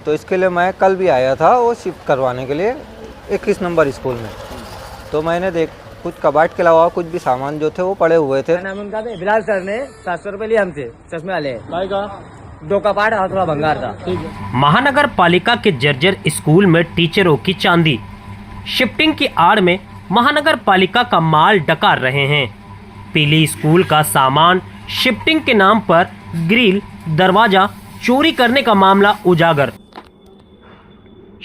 तो इसके लिए मैं कल भी आया था वो शिफ्ट करवाने के लिए 21 नंबर स्कूल में। तो मैंने कुछ कबाट के अलावा कुछ भी सामान जो थे वो पड़े हुए थे। नाम उनका था बिलाल सर ने 700 रुपए लिए हमसे, चश्मे वाले का 2 कपाट और थोड़ा भंगार था। ठीक है। महानगर पालिका के जर्जर स्कूल में टीचरों की चांदी। शिफ्टिंग की आड़ में महानगर पालिका का माल डकार रहे हैं। पीली स्कूल का सामान शिफ्टिंग के नाम पर ग्रिल दरवाजा चोरी करने का मामला उजागर।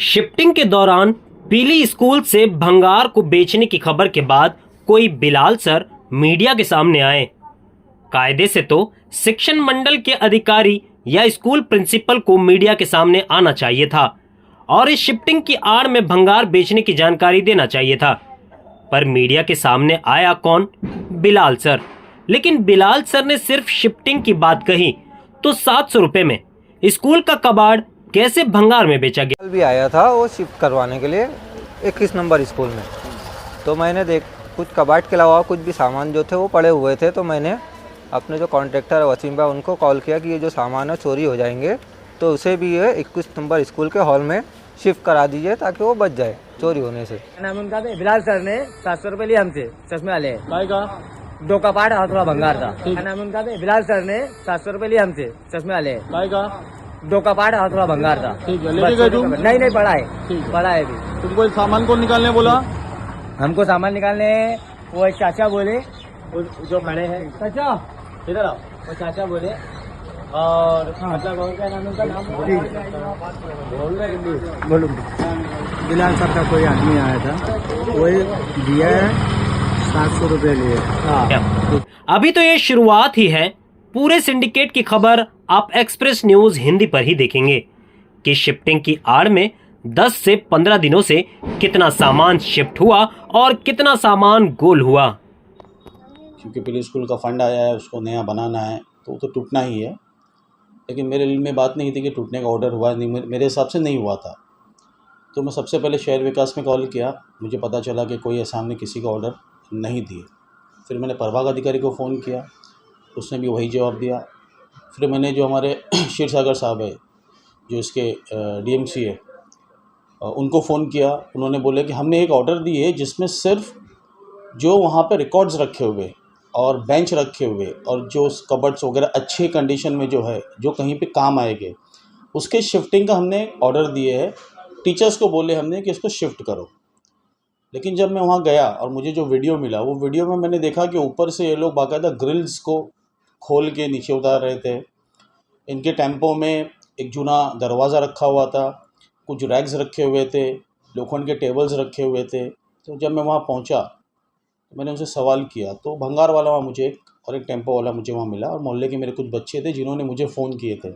शिफ्टिंग के दौरान पीली स्कूल से भंगार को बेचने की खबर के बाद कोई बिलाल सर मीडिया के सामने आए। कायदे से तो शिक्षण मंडल के अधिकारी या स्कूल प्रिंसिपल को मीडिया के सामने आना चाहिए था और इस शिफ्टिंग की आड़ में भंगार बेचने की जानकारी देना चाहिए था, पर मीडिया के सामने आया कौन? बिलाल सर। लेकिन बिलाल सर ने सिर्फ शिफ्टिंग की बात कही तो 700 रुपए में स्कूल का कबाड़ कैसे भंगार में बेचा गया? कल भी आया था वो शिफ्ट करवाने के लिए 21 नंबर स्कूल में। तो मैंने कुछ कबाट के अलावा कुछ भी सामान जो थे वो पड़े हुए थे। तो मैंने अपने जो कॉन्ट्रैक्टर है वसीम भाई उनको कॉल किया कि ये जो सामान है चोरी हो जाएंगे, तो उसे भी ये 21 नंबर स्कूल के हॉल में शिफ्ट करा दीजिए ताकि वो बच जाए चोरी होने से। नाम उनका था बिलाल सर ने 700 रुपए लिए हमसे, चश्मे वाले का 2 कपाट और थोड़ा भंगार था। नाम उनका था बिलाल सर ने 700 रुपए लिए हमसे, चश्मे वाले का 2 कपाट और थोड़ा भंगार था। ठीक है, लेके गए तुम? नहीं पड़ा है, पड़ा है अभी। तुमको सामान कौन निकालने बोला? हमको सामान निकालने वो एक चाचा बोले, वो जो खड़े हैं, चाचा इधर आओ, वो चाचा बोले और मतलब क्या नाम उनका? नाम बोलो। बिलाल साहब का कोई आदमी आया था, वही दिया है 700 रुपये लिए। अभी तो ये शुरुआत ही है। पूरे सिंडिकेट की खबर आप एक्सप्रेस न्यूज हिंदी पर ही देखेंगे कि शिफ्टिंग की आड़ में 10 से 15 दिनों से कितना सामान शिफ्ट हुआ और कितना सामान गोल हुआ। क्योंकि पीली स्कूल का फंड आया है, उसको नया बनाना है, तो वो तो टूटना ही है। लेकिन मेरे दिल में बात नहीं थी कि टूटने का ऑर्डर हुआ, नहीं, मेरे हिसाब से नहीं हुआ था। तो मैं सबसे पहले शहर विकास में कॉल किया, मुझे पता चला कि कोई सामने किसी का ऑर्डर नहीं दिए। फिर मैंने प्रभाग अधिकारी को फ़ोन किया, उसने भी वही जवाब दिया। फिर मैंने जो हमारे क्षीर सागर साहब है, जो इसके डीएमसी है, उनको फ़ोन किया। उन्होंने बोले कि हमने एक ऑर्डर दी है जिसमें सिर्फ जो वहाँ पे रिकॉर्ड्स रखे हुए और बेंच रखे हुए और जो कबर्ड्स वगैरह अच्छे कंडीशन में जो है, जो कहीं पे काम आएंगे, उसके शिफ्टिंग का हमने ऑर्डर दिए है। टीचर्स को बोले हमने कि इसको शिफ्ट करो। लेकिन जब मैं वहाँ गया और मुझे जो वीडियो मिला, वो वीडियो में मैंने देखा कि ऊपर से ये लोग बाकायदा ग्रिल्स को खोल के नीचे उतार रहे थे। इनके टेम्पो में एक जूना दरवाज़ा रखा हुआ था, कुछ रैक्स रखे हुए थे, लोखंड के टेबल्स रखे हुए थे। तो जब मैं वहाँ पहुँचा तो मैंने उनसे सवाल किया, तो भंगार वाला वहाँ मुझे और एक टेम्पो वाला मुझे वहाँ मिला, और मोहल्ले के मेरे कुछ बच्चे थे जिन्होंने मुझे फ़ोन किए थे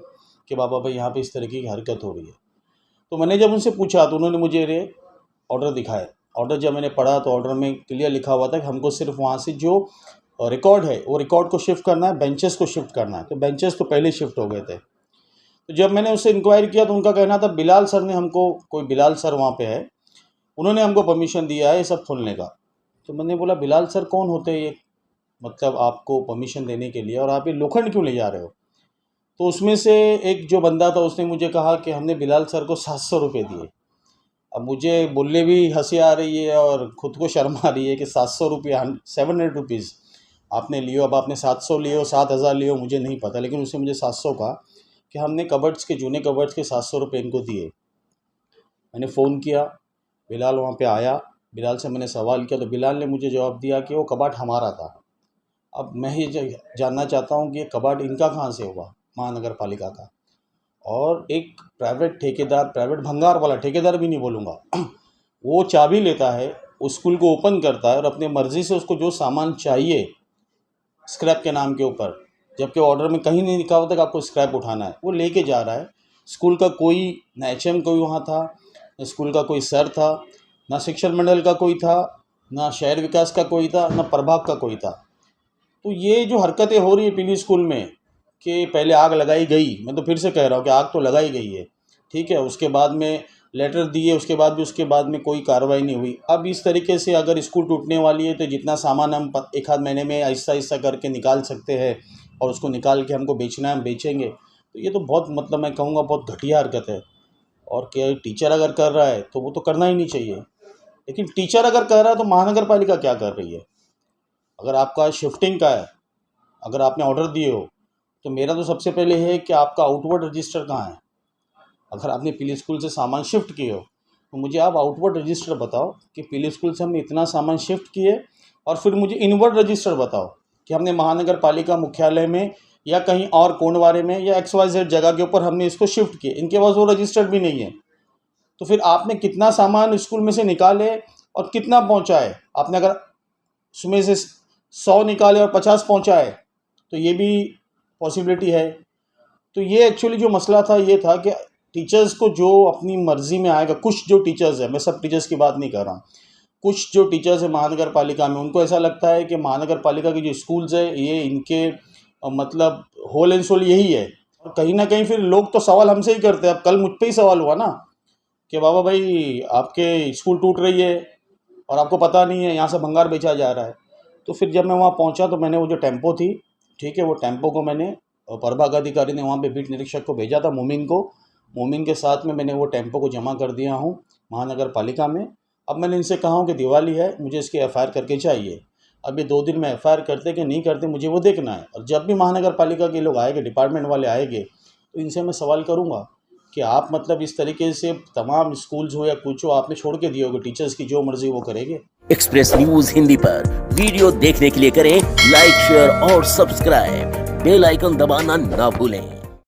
कि बाबा भाई यहाँ पे इस तरह की हरकत हो रही है। तो मैंने जब उनसे पूछा तो उन्होंने मुझे ये ऑर्डर दिखाया। ऑर्डर जब मैंने पढ़ा तो ऑर्डर में क्लियर लिखा हुआ था कि हमको सिर्फ वहाँ से जो रिकॉर्ड है वो रिकॉर्ड को शिफ्ट करना है, बेंचेस को शिफ्ट करना है। तो बेंचेस तो पहले शिफ्ट हो गए थे। तो जब मैंने उससे इंक्वायरी किया तो उनका कहना था बिलाल सर ने हमको, कोई बिलाल सर वहाँ पे है, उन्होंने हमको परमिशन दिया है ये सब खोलने का। तो मैंने बोला बिलाल सर कौन होते हैं ये, मतलब आपको परमिशन देने के लिए, और आप ये लोखंड क्यों ले जा रहे हो? तो उसमें से एक जो बंदा था उसने मुझे कहा कि हमने बिलाल सर को 700 रुपये दिए। अब मुझे बोलने भी हंसी आ रही है और ख़ुद को शर्म आ रही है कि 700 रुपये, 700 रुपीज़ आपने लियो। अब आपने 700 लियो, 7000 लियो, मुझे नहीं पता, लेकिन उसने मुझे 700 कहा कि हमने कबर्ड्स के, जूने कबर्ड्स के 700 रुपये इनको दिए। मैंने फ़ोन किया, बिलाल वहाँ पे आया, बिलाल से मैंने सवाल किया तो बिलाल ने मुझे जवाब दिया कि वो कबाट हमारा था। अब मैं ये जानना चाहता हूँ कि ये कबाट इनका कहाँ से हुआ, महानगर पालिका का। और एक प्राइवेट ठेकेदार, प्राइवेट भंगार वाला ठेकेदार भी नहीं बोलूँगा, वो चाबी लेता है, उस स्कूल को ओपन करता है और अपनी मर्ज़ी से उसको जो सामान चाहिए स्क्रैप के नाम के ऊपर, जबकि ऑर्डर में कहीं नहीं लिखा होता कि आपको स्क्रैप उठाना है, वो लेके जा रहा है। स्कूल का कोई ना एचएम कोई वहाँ था, ना स्कूल का कोई सर था, ना शिक्षण मंडल का कोई था, ना शहर विकास का कोई था, ना प्रभाग का कोई था। तो ये जो हरकतें हो रही है पीली स्कूल में कि पहले आग लगाई गई, मैं तो फिर से कह रहा हूँ कि आग तो लगाई गई है, ठीक है, उसके बाद में लेटर दिए, उसके बाद में कोई कार्रवाई नहीं हुई। अब इस तरीके से अगर स्कूल टूटने वाली है तो जितना सामान हम एक आध महीने में आहिस्ता आहिस्ता करके निकाल सकते हैं और उसको निकाल के हमको बेचना है, हम बेचेंगे। तो ये तो बहुत, मतलब मैं कहूँगा बहुत घटिया हरकत है। और क्या टीचर अगर कर रहा है तो वो तो करना ही नहीं चाहिए, लेकिन टीचर अगर कर रहा है तो महानगर पालिका क्या कर रही है? अगर आपका शिफ्टिंग का है, अगर आपने ऑर्डर दिए हो, तो मेरा तो सबसे पहले है कि आपका आउटवर्ड रजिस्टर कहाँ है। अगर आपने पीली स्कूल से सामान शिफ्ट किए हो तो मुझे आप आउटवर्ड रजिस्टर बताओ कि पीली स्कूल से हमने इतना सामान शिफ्ट किए, और फिर मुझे इनवर्ड रजिस्टर बताओ कि हमने महानगर पालिका मुख्यालय में या कहीं और कोंडवारे में या XYZ जगह के ऊपर हमने इसको शिफ्ट किए। इनके पास वो रजिस्टर भी नहीं है। तो फिर आपने कितना सामान स्कूल में से निकाले और कितना पहुंचाए? आपने अगर उसमें से 100 निकाले और 50 पहुंचाए तो ये भी पॉसिबिलिटी है। तो ये एक्चुअली जो मसला था ये था कि टीचर्स को जो अपनी मर्ज़ी में आएगा, कुछ जो टीचर्स हैं, मैं सब टीचर्स की बात नहीं कर रहा हूँ, कुछ जो टीचर्स हैं महानगर पालिका में, उनको ऐसा लगता है कि महानगर पालिका के जो स्कूल्स है ये इनके मतलब होल एंड सोल यही है। और कहीं ना कहीं फिर लोग तो सवाल हमसे ही करते हैं। अब कल मुझ पे ही सवाल हुआ ना कि बाबा भाई आपके स्कूल टूट रही है और आपको पता नहीं है, यहाँ से भंगार बेचा जा रहा है। तो फिर जब मैं वहाँ पहुँचा तो मैंने वो जो टेम्पो थी, ठीक है, वो टेम्पो को मैंने प्रभाग अधिकारी ने वहाँ पे बीट निरीक्षक को भेजा था, मोमिन को, मोमिन के साथ में मैंने वो टेम्पो को जमा कर दिया हूँ महानगर पालिका में। अब मैंने इनसे कहा हूँ कि दिवाली है, मुझे इसकी FIR करके चाहिए। अब ये 2 दिन में FIR करते कि नहीं करते मुझे वो देखना है। और जब भी महानगर पालिका के लोग आएंगे, डिपार्टमेंट वाले आएंगे, तो इनसे मैं सवाल करूँगा कि आप मतलब इस तरीके से तमाम स्कूल्स हो या कुछ हो, आपने छोड़ के दिए होगे, टीचर्स की जो मर्जी वो करेंगे। एक्सप्रेस न्यूज हिंदी पर वीडियो देखने के लिए करें लाइक, शेयर और सब्सक्राइब। बेल आइकन दबाना ना भूलें।